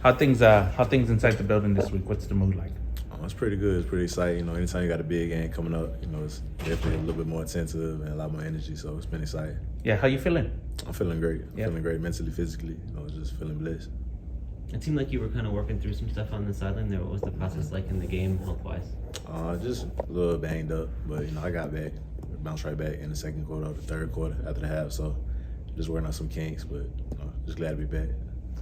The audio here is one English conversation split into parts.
How things inside the building this week? What's the mood like? It's pretty good. It's pretty exciting. Anytime you got a big game coming up, it's definitely a little bit more intensive and a lot more energy. So it's been exciting. Yeah, how you feeling? I'm feeling great. Feeling great mentally, physically. Just feeling blessed. It seemed like you were kind of working through some stuff on the sideline there. What was the process like in the game, health-wise? Just a little banged up, but I got back, bounced right back in the second quarter or the third quarter after the half. So just working on some kinks, but just glad to be back.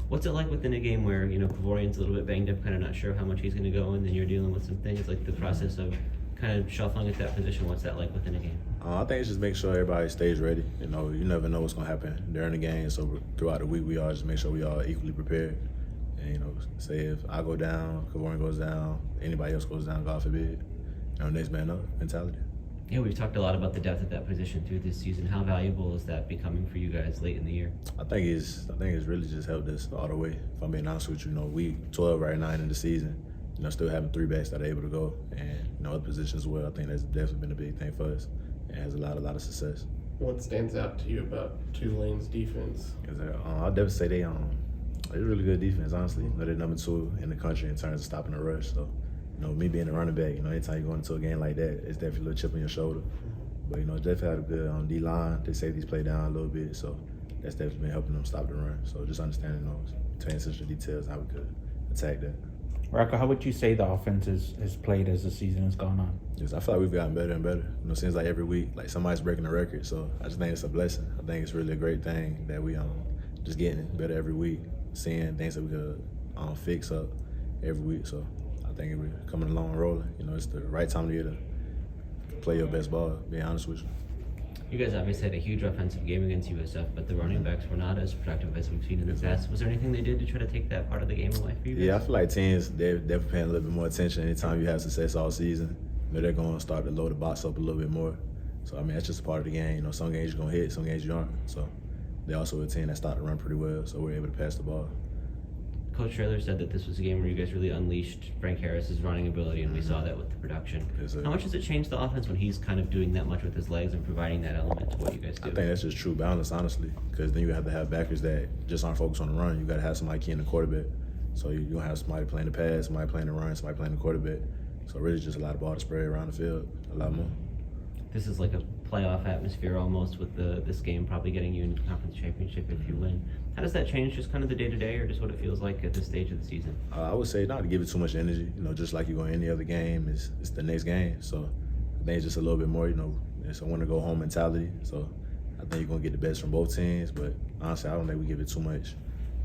What's it like within a game where Kavorian's a little bit banged up, kind of not sure how much he's going to go, and then you're dealing with some things like the process of kind of shuffling at that position? What's that like within a game? I think it's just make sure everybody stays ready. You never know what's going to happen during the game. So throughout the week, we all just make sure we all equally prepared. And say if I go down, Kavorian goes down, anybody else goes down, God forbid, next man up mentality. Yeah, we've talked a lot about the depth at that position through this season. How valuable is that becoming for you guys late in the year? I think it's really just helped us all the way. If I'm being honest with you, we 12 right now in the season. Still having 3 backs that are able to go, and other positions as well. I think that's definitely been a big thing for us, and has a lot of success. What stands out to you about Tulane's defense? I'll definitely say they're really good defense. Honestly, they're number 2 in the country in terms of stopping the rush. So. Me being a running back, anytime you go into a game like that, it's definitely a little chip on your shoulder. But, definitely had a good D-line. They safeties play down a little bit, so that's definitely been helping them stop the run. So just understanding paying attention to details, how we could attack that. Rocko, how would you say the offense has played as the season has gone on? Yes, I feel like we've gotten better and better. It seems like every week, like somebody's breaking a record. So I just think it's a blessing. I think it's really a great thing that we just getting better every week, seeing things that we could fix up every week. So I think we're coming along and rolling. It's the right time of the year to play your best ball, being honest with you. You guys obviously had a huge offensive game against USF, but the running backs were not as productive as we've seen in the past. Was there anything they did to try to take that part of the game away for you guys? Yeah, I feel like teams, they're definitely paying a little bit more attention. Anytime you have success all season, they're going to start to load the box up a little bit more. So, that's just a part of the game. Some games you're going to hit, some games you aren't. So, they're also a team that started to run pretty well, so we're able to pass the ball. Coach Traylor said that this was a game where you guys really unleashed Frank Harris's running ability, and we saw that with the production. Yes, how much does it change the offense when he's kind of doing that much with his legs and providing that element to what you guys do? I think that's just true balance, honestly, because then you have to have backers that just aren't focused on the run. You got to have somebody key in the quarterback. So you're going to have somebody playing the pass, somebody playing the run, somebody playing the quarterback. So really just a lot of ball to spread around the field, a lot more. This is like a playoff atmosphere almost with this game probably getting you into the conference championship if you win. How does that change just kind of the day-to-day or just what it feels like at this stage of the season? I would say not to give it too much energy. Just like you go in any other game, it's the next game. So I think it's just a little bit more, it's a win-to-go-home mentality. So I think you're going to get the best from both teams. But honestly, I don't think we give it too much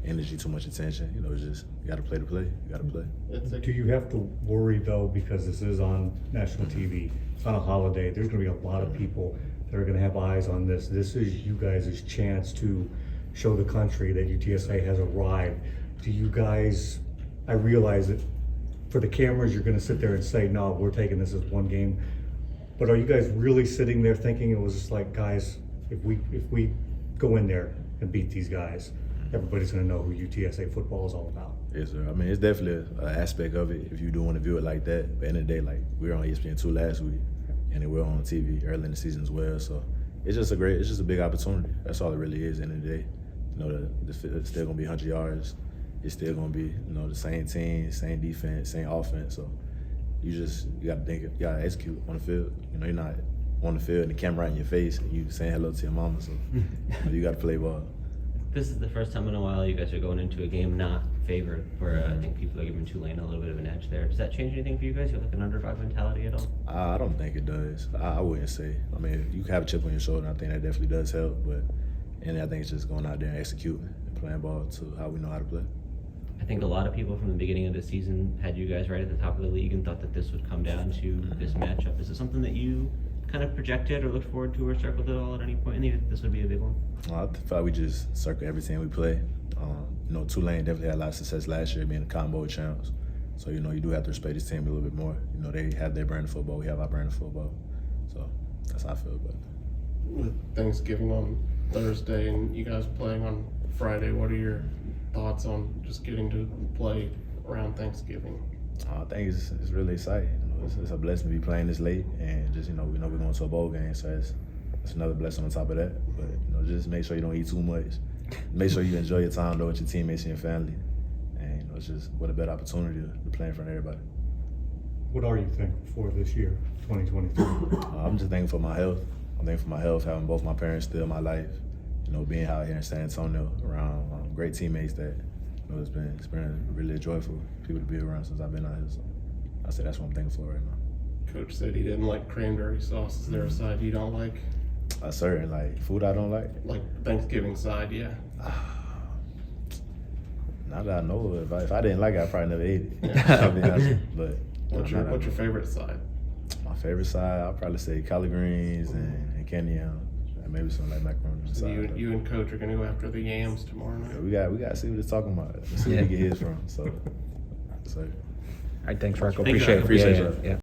energy, too much attention. It's just you got to play the play. You got to play. Do you have to worry, though, because this is on national TV, it's on a holiday, there's going to be a lot of people that are going to have eyes on this. This is you guys' chance to show the country that UTSA has arrived. Do you guys, I realize that for the cameras, you're going to sit there and say, no, we're taking this as one game. But are you guys really sitting there thinking it was just like, guys, if we go in there and beat these guys, everybody's going to know who UTSA football is all about? Yes, sir. It's definitely an aspect of it if you do want to view it like that. But at the end of the day, like, we were on ESPN2 last week, and then we're on TV early in the season as well. So it's just a big opportunity. That's all it really is at the end of the day. It's still going to be 100 yards. It's still going to be, the same team, same defense, same offense. So you got to think, you got to execute on the field. You're not on the field and the camera right in your face and you saying hello to your mama. So you got to play ball. This is the first time in a while you guys are going into a game not favored, where I think people are giving Tulane a little bit of an edge there. Does that change anything for you guys? You have like an underdog mentality at all? I don't think it does. I wouldn't say. You can have a chip on your shoulder, and I think that definitely does help. And I think it's just going out there and executing and playing ball to how we know how to play. I think a lot of people from the beginning of the season had you guys right at the top of the league and thought that this would come down to this matchup. Is it something that you kind of projected or looked forward to or circled at all at any point? And you think this would be a big one? I thought we just circle every team we play. Tulane definitely had a lot of success last year being the combo champs. So, you do have to respect this team a little bit more. They have their brand of football, we have our brand of football. So that's how I feel about it. With Thanksgiving on Thursday and you guys playing on Friday, what are your thoughts on just getting to play around Thanksgiving? I think it's really exciting. It's a blessing to be playing this late, and just we know we're going to a bowl game, so it's another blessing on top of that. But just make sure you don't eat too much. Make sure you enjoy your time though with your teammates and your family, and it's just what a better opportunity to play in front of everybody. What are you thankful for this year, 2023? I'm just thankful for my health. I'm thankful for my health, having both my parents still in my life. You know, being out here in San Antonio around great teammates that, you know, it's been really joyful people to be around since I've been out here. So I say that's what I'm thankful for right now. Coach said he didn't like cranberry sauce. Is there a side you don't like? A certain food I don't like. Like Thanksgiving side, yeah. Now that I know it, if I didn't like it, I probably never ate it. Yeah. I'll be honest. But What's your favorite side? My favorite side, I'll probably say collard greens and candy yams, and maybe some macaroni on the So side. you and Coach are gonna go after the yams tomorrow night. Yeah, we got to see what it's talking about. Let's see where we get his from. So. All right, thanks, Rocko. Thank you, Appreciate it. Rocko. Appreciate Yeah, you. yeah.